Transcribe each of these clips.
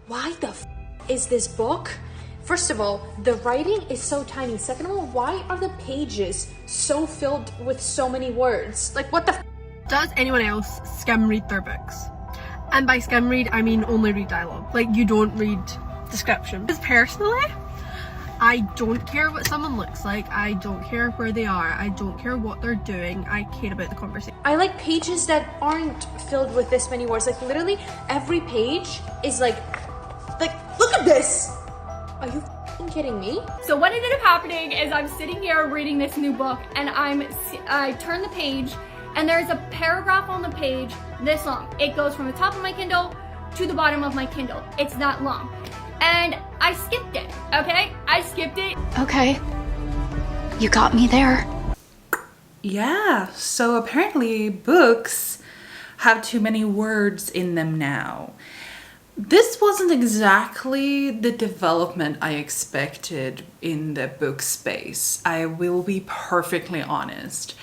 Why the is this book? First of all, the writing is so tiny. Second of all, why are the pages so filled with so many words? Like, what the Does anyone else skim read their books? And by skim read, I mean only read dialogue. Like, you don't read description. Because personally, I don't care what someone looks like. I don't care where they are. I don't care what they're doing. I care about the conversation. I like pages that aren't filled with this many words. Like, literally every page is like, look at this. Are you f***ing kidding me? So what ended up happening is I'm sitting here reading this new book, and I turn the page, and there's a paragraph on the page this long. It goes from the top of my Kindle to the bottom of my Kindle. It's that long. And I skipped it, okay? I skipped it. Okay. You got me there. Yeah, so apparently books have too many words in them now. This wasn't exactly the development I expected in the book space. I will be perfectly honest.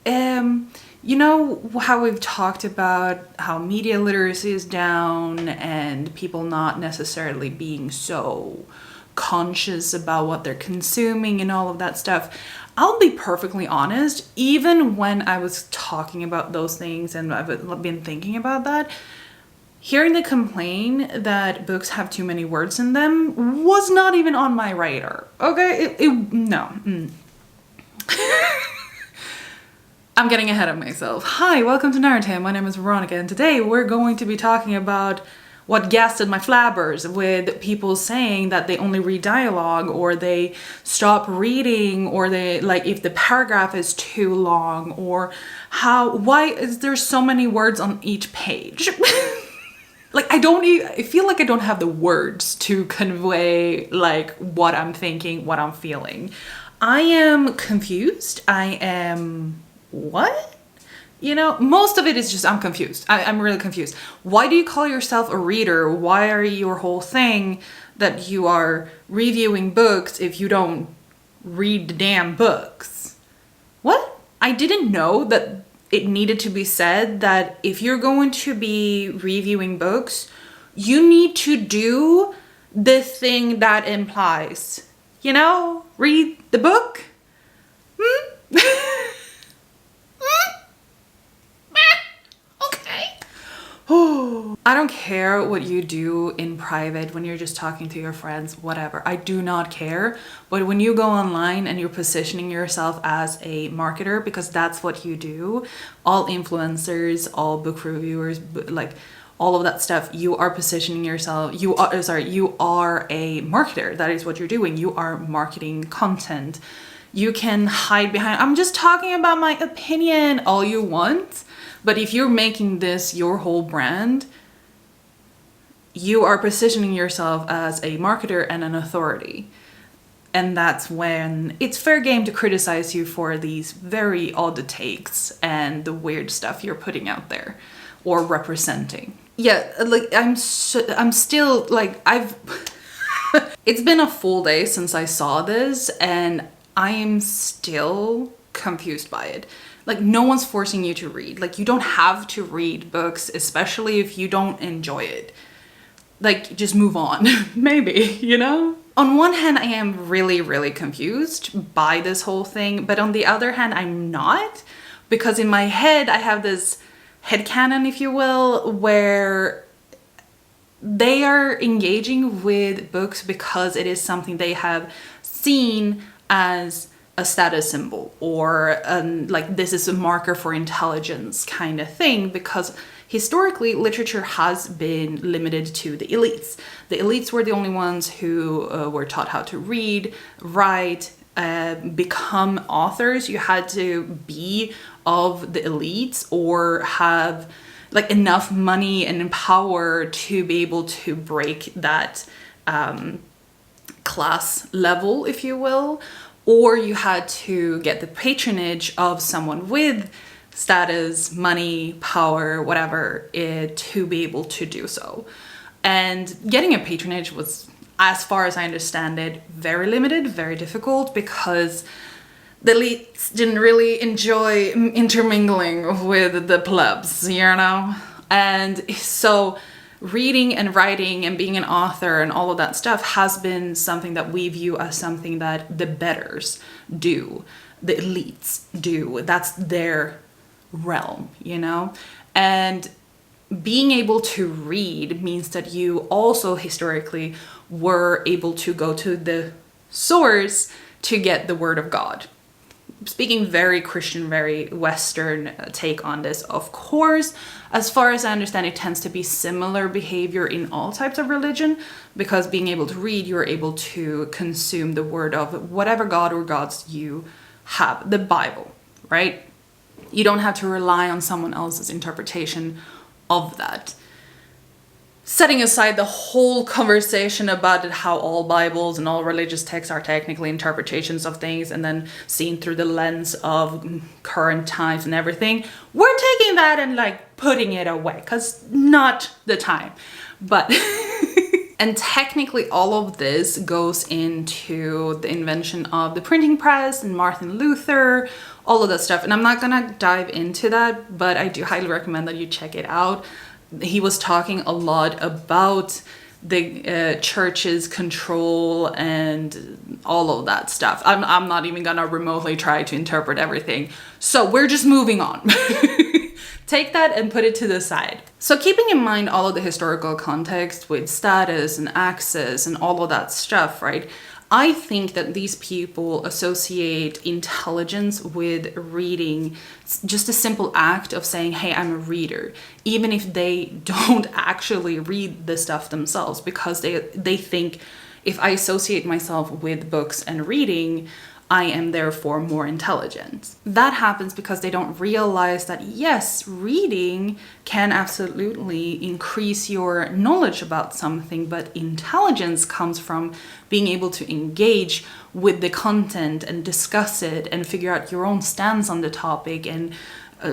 You know how we've talked about how media literacy is down and people not necessarily being so conscious about what they're consuming and all of that stuff. I'll be perfectly honest, even when I was talking about those things and I've been thinking about that, hearing the complaint that books have too many words in them was not even on my radar. Okay, no. I'm getting ahead of myself. Hi, welcome to Narrative. My name is Veronica, and today we're going to be talking about what gasted my flabbers with people saying that they only read dialogue, or they stop reading, or they, like, if the paragraph is too long, or why is there so many words on each page? Like, I feel like I don't have the words to convey, like, what I'm thinking, what I'm feeling. I am confused. I am, what? You know, most of it is just, I'm confused. I'm really confused. Why do you call yourself a reader? Why are your whole thing that you are reviewing books if you don't read the damn books? What? I didn't know that it needed to be said that if you're going to be reviewing books, you need to do the thing that implies, you know, read the book. Okay. I don't care what you do in private when you're just talking to your friends, whatever. I do not care. But when you go online and you're positioning yourself as a marketer, because that's what you do, all influencers, all book reviewers, like all of that stuff, you are positioning yourself. You are a marketer. That is what you're doing. You are marketing content. You can hide behind, I'm just talking about my opinion all you want. But if you're making this your whole brand, you are positioning yourself as a marketer and an authority. And that's when it's fair game to criticize you for these very odd takes and the weird stuff you're putting out there or representing. Yeah, like I'm still like, it's been a full day since I saw this and I am still confused by it. Like, no one's forcing you to read. Like, you don't have to read books, especially if you don't enjoy it. Like, just move on, maybe, you know? On one hand, I am really, really confused by this whole thing, but on the other hand, I'm not, because in my head, I have this headcanon, if you will, where they are engaging with books because it is something they have seen as a status symbol, or like this is a marker for intelligence kind of thing, because historically literature has been limited to the elites. The elites were the only ones who were taught how to read, write, become authors. You had to be of the elites or have like enough money and power to be able to break that class level, if you will. Or you had to get the patronage of someone with status, money, power, whatever, to be able to do so. And getting a patronage was, as far as I understand it, very limited, very difficult, because the elites didn't really enjoy intermingling with the plebs, you know? And so reading and writing and being an author and all of that stuff has been something that we view as something that the betters do, the elites do. That's their realm, you know? And being able to read means that you also historically were able to go to the source to get the word of God. Speaking very Christian, very Western take on this, of course, as far as I understand, it tends to be similar behavior in all types of religion, because being able to read, you're able to consume the word of whatever God or gods you have, the Bible, right? You don't have to rely on someone else's interpretation of that. Setting aside the whole conversation about how all Bibles and all religious texts are technically interpretations of things and then seen through the lens of current times and everything, we're taking that and like putting it away because not the time. But and technically all of this goes into the invention of the printing press and Martin Luther, all of that stuff. And I'm not gonna dive into that, but I do highly recommend that you check it out. He was talking a lot about the church's control and all of that stuff. I'm not even gonna remotely try to interpret everything. So we're just moving on. Take that and put it to the side. So keeping in mind all of the historical context with status and access and all of that stuff, right? I think that these people associate intelligence with reading, just a simple act of saying, hey, I'm a reader, even if they don't actually read the stuff themselves, because they think if I associate myself with books and reading, I am therefore more intelligent. That happens because they don't realize that yes, reading can absolutely increase your knowledge about something, but intelligence comes from being able to engage with the content and discuss it and figure out your own stance on the topic and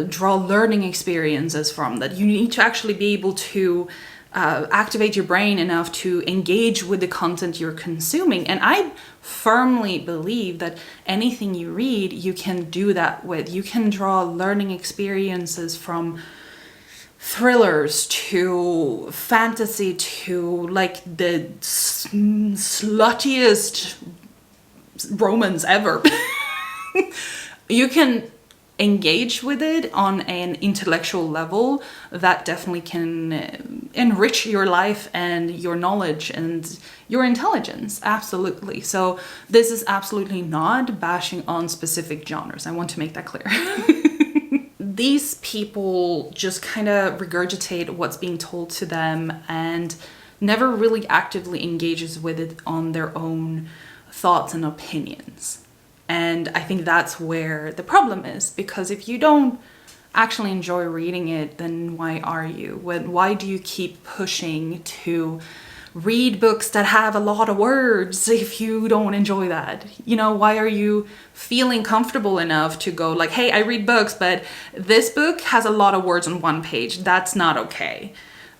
draw learning experiences from that. You need to actually be able to activate your brain enough to engage with the content you're consuming. And I firmly believe that anything you read, you can do that with. You can draw learning experiences from thrillers to fantasy to like the sluttiest romance ever. You can engage with it on an intellectual level that definitely can enrich your life and your knowledge and your intelligence. Absolutely. So this is absolutely not bashing on specific genres. I want to make that clear. These people just kind of regurgitate what's being told to them and never really actively engages with it on their own thoughts and opinions. And I think that's where the problem is, because if you don't actually enjoy reading it, then why are you? Why do you keep pushing to read books that have a lot of words if you don't enjoy that? You know, why are you feeling comfortable enough to go like, hey, I read books, but this book has a lot of words on one page. That's not okay.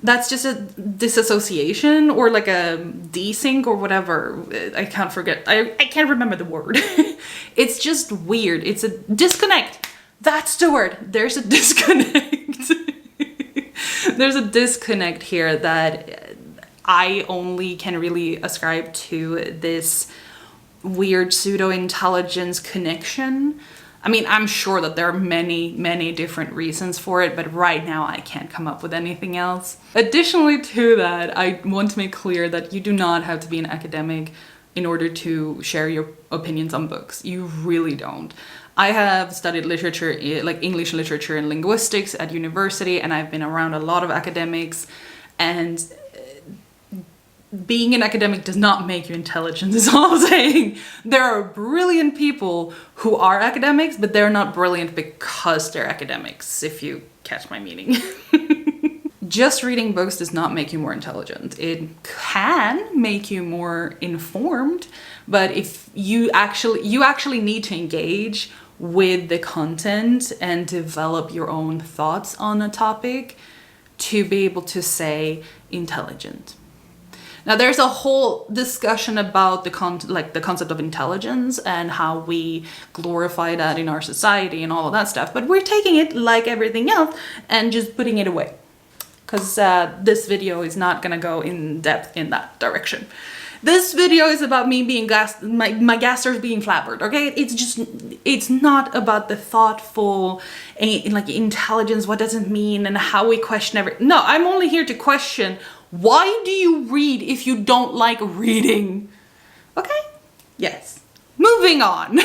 That's just a disassociation or like a desync or whatever. I can't forget. I can't remember the word. It's just weird. It's a disconnect. That's the word. There's a disconnect. There's a disconnect here that I only can really ascribe to this weird pseudo-intelligence connection. I mean, I'm sure that there are many, many different reasons for it, but right now I can't come up with anything else. Additionally to that, I want to make clear that you do not have to be an academic in order to share your opinions on books. You really don't. I have studied literature, like English literature and linguistics at university, and I've been around a lot of academics, and being an academic does not make you intelligent, is all I'm saying. There are brilliant people who are academics, but they're not brilliant because they're academics, if you catch my meaning. Just reading books does not make you more intelligent. It can make you more informed, but if you actually need to engage with the content and develop your own thoughts on a topic to be able to say intelligent. Now, there's a whole discussion about the concept of intelligence and how we glorify that in our society and all of that stuff, but we're taking it like everything else and just putting it away. because this video is not gonna go in depth in that direction. This video is about me being my gasters being flabbered, okay? It's not about the thoughtful, like, intelligence, what does it mean, and how we question everything. No, I'm only here to question, why do you read if you don't like reading? Okay? Yes. Moving on.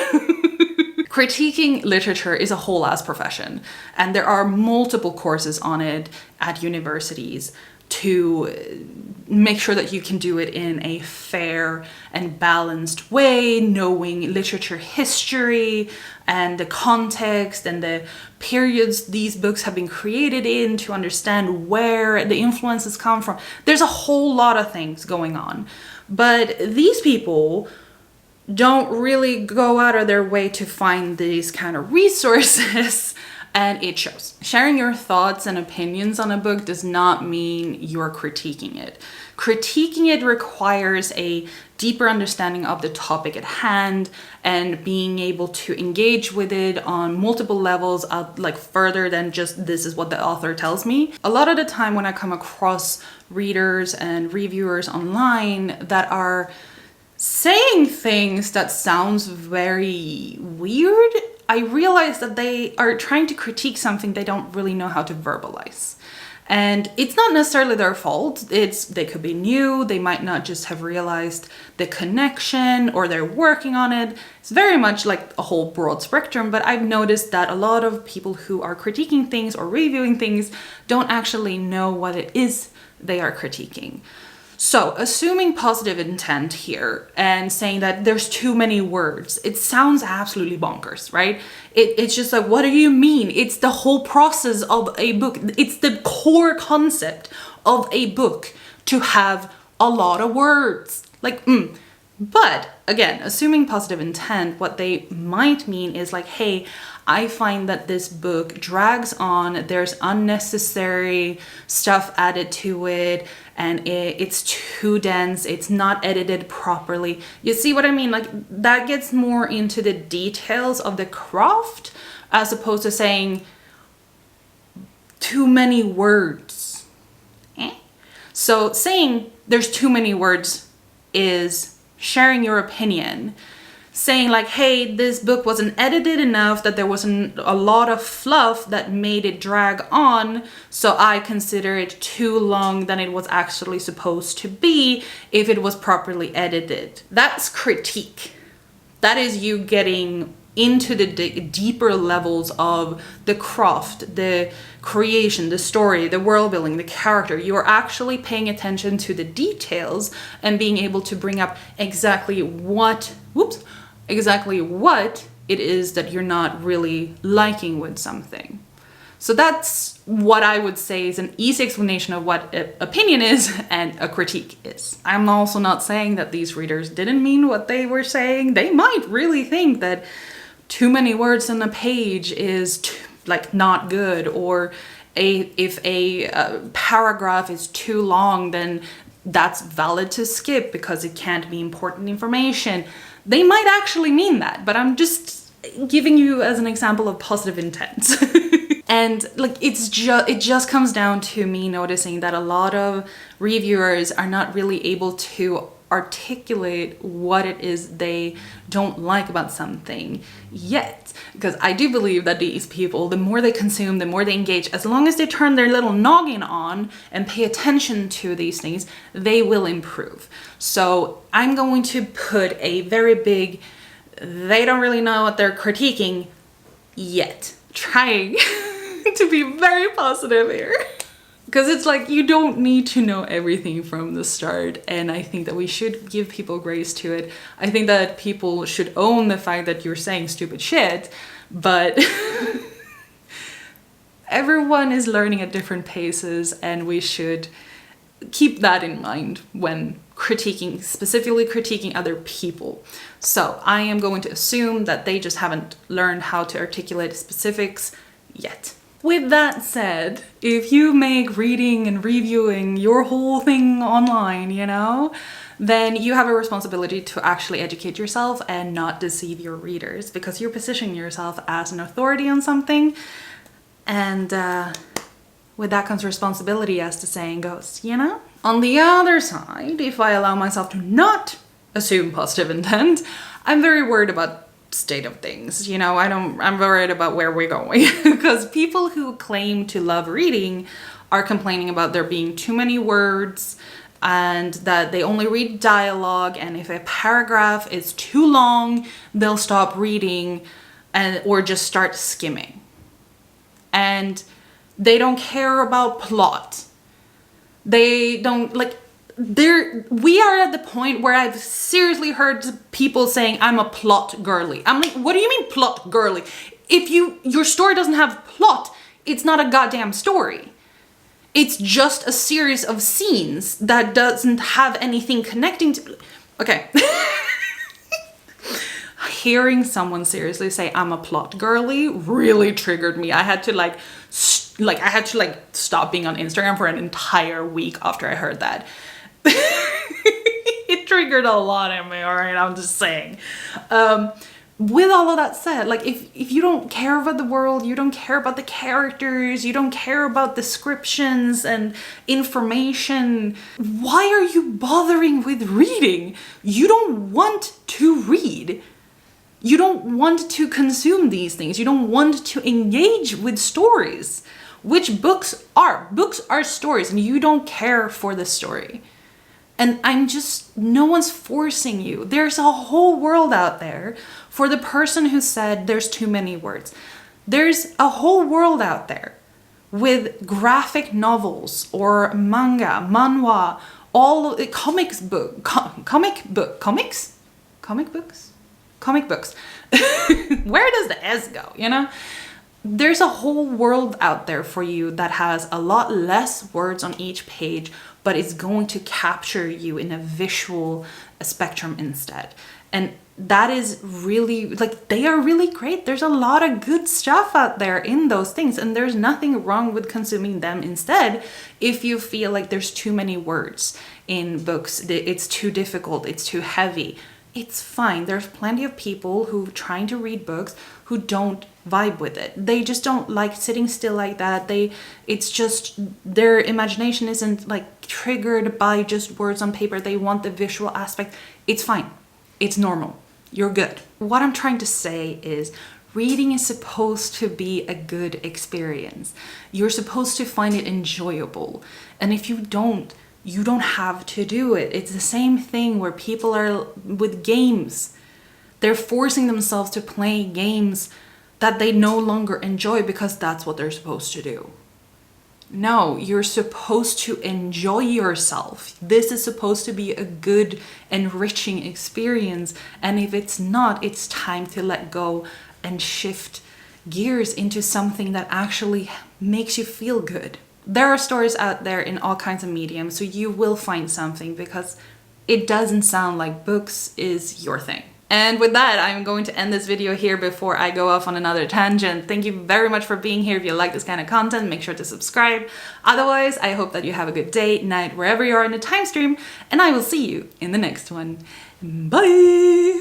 Critiquing literature is a whole ass profession, and there are multiple courses on it at universities to make sure that you can do it in a fair and balanced way, knowing literature history and the context and the periods these books have been created in, to understand where the influences come from. There's a whole lot of things going on, but these people don't really go out of their way to find these kind of resources, and it shows. Sharing your thoughts and opinions on a book does not mean you're critiquing it. Critiquing it requires a deeper understanding of the topic at hand and being able to engage with it on multiple levels, like further than just this is what the author tells me. A lot of the time when I come across readers and reviewers online that are saying things that sounds very weird, I realize that they are trying to critique something they don't really know how to verbalize. And it's not necessarily their fault. They could be new, they might not just have realized the connection, or they're working on it. It's very much like a whole broad spectrum, but I've noticed that a lot of people who are critiquing things or reviewing things don't actually know what it is they are critiquing. So, assuming positive intent here and saying that there's too many words, it sounds absolutely bonkers, right? It's just like, what do you mean? It's the whole process of a book. It's the core concept of a book to have a lot of words. Like, But again, assuming positive intent, what they might mean is like, hey, I find that this book drags on, there's unnecessary stuff added to it, and it's too dense, it's not edited properly. You see what I mean? Like, that gets more into the details of the craft as opposed to saying too many words. So saying there's too many words is sharing your opinion. Saying like, hey, this book wasn't edited enough, that there wasn't a lot of fluff that made it drag on, so I consider it too long than it was actually supposed to be if it was properly edited. That's critique. That is you getting into the deeper levels of the craft, the creation, the story, the world building, the character. You are actually paying attention to the details and being able to bring up exactly what it is that you're not really liking with something. So that's what I would say is an easy explanation of what an opinion is and a critique is. I'm also not saying that these readers didn't mean what they were saying. They might really think that too many words on a page is like not good, or if a paragraph is too long, then that's valid to skip because it can't be important information. They might actually mean that, but I'm just giving you as an example of positive intent. And like, it just comes down to me noticing that a lot of reviewers are not really able to articulate what it is they don't like about something yet. Because I do believe that these people, the more they consume, the more they engage, as long as they turn their little noggin on and pay attention to these things, they will improve. So I'm going to put a very big, they don't really know what they're critiquing yet. Trying to be very positive here. Because it's like, you don't need to know everything from the start, and I think that we should give people grace to it. I think that people should own the fact that you're saying stupid shit, but everyone is learning at different paces, and we should keep that in mind when critiquing, specifically critiquing other people. So I am going to assume that they just haven't learned how to articulate specifics yet. With that said, if you make reading and reviewing your whole thing online, you know, then you have a responsibility to actually educate yourself and not deceive your readers, because you're positioning yourself as an authority on something. And with that comes responsibility, as the saying goes, you know? On the other side, if I allow myself to not assume positive intent, I'm very worried about state of things, you know? I'm worried about where we're going because people who claim to love reading are complaining about there being too many words and that they only read dialogue, and if a paragraph is too long, they'll stop reading or just start skimming. And they don't care about plot. They don't we are at the point where I've seriously heard people saying I'm a plot girly. I'm like, what do you mean plot girly? If your story doesn't have plot, it's not a goddamn story. It's just a series of scenes that doesn't have anything connecting to... Okay. Hearing someone seriously say I'm a plot girly really triggered me. I had to stop being on Instagram for an entire week after I heard that. It triggered a lot in me, all right? I'm just saying. With all of that said, like if you don't care about the world, you don't care about the characters, you don't care about descriptions and information, why are you bothering with reading? You don't want to read. You don't want to consume these things. You don't want to engage with stories, which books are. Books are stories, and you don't care for the story. And no one's forcing you. There's a whole world out there for the person who said there's too many words. There's a whole world out there with graphic novels or manga, manhwa, comic books. Where does the S go, you know? There's a whole world out there for you that has a lot less words on each page, but it's going to capture you in a visual spectrum instead. And that is really, they are really great. There's a lot of good stuff out there in those things, and there's nothing wrong with consuming them instead if you feel like there's too many words in books, it's too difficult, it's too heavy. It's fine. There's plenty of people who are trying to read books who don't vibe with it. They just don't like sitting still like that. It's just their imagination isn't triggered by just words on paper. They want the visual aspect. It's fine. It's normal. You're good. What I'm trying to say is reading is supposed to be a good experience. You're supposed to find it enjoyable. And if you don't have to do it. It's the same thing where people are with games. They're forcing themselves to play games that they no longer enjoy because that's what they're supposed to do. No, you're supposed to enjoy yourself. This is supposed to be a good, enriching experience. And if it's not, it's time to let go and shift gears into something that actually makes you feel good. There are stories out there in all kinds of mediums, so you will find something because it doesn't sound like books is your thing. And with that, I'm going to end this video here before I go off on another tangent. Thank you very much for being here. If you like this kind of content, make sure to subscribe. Otherwise, I hope that you have a good day, night, wherever you are in the time stream, and I will see you in the next one. Bye!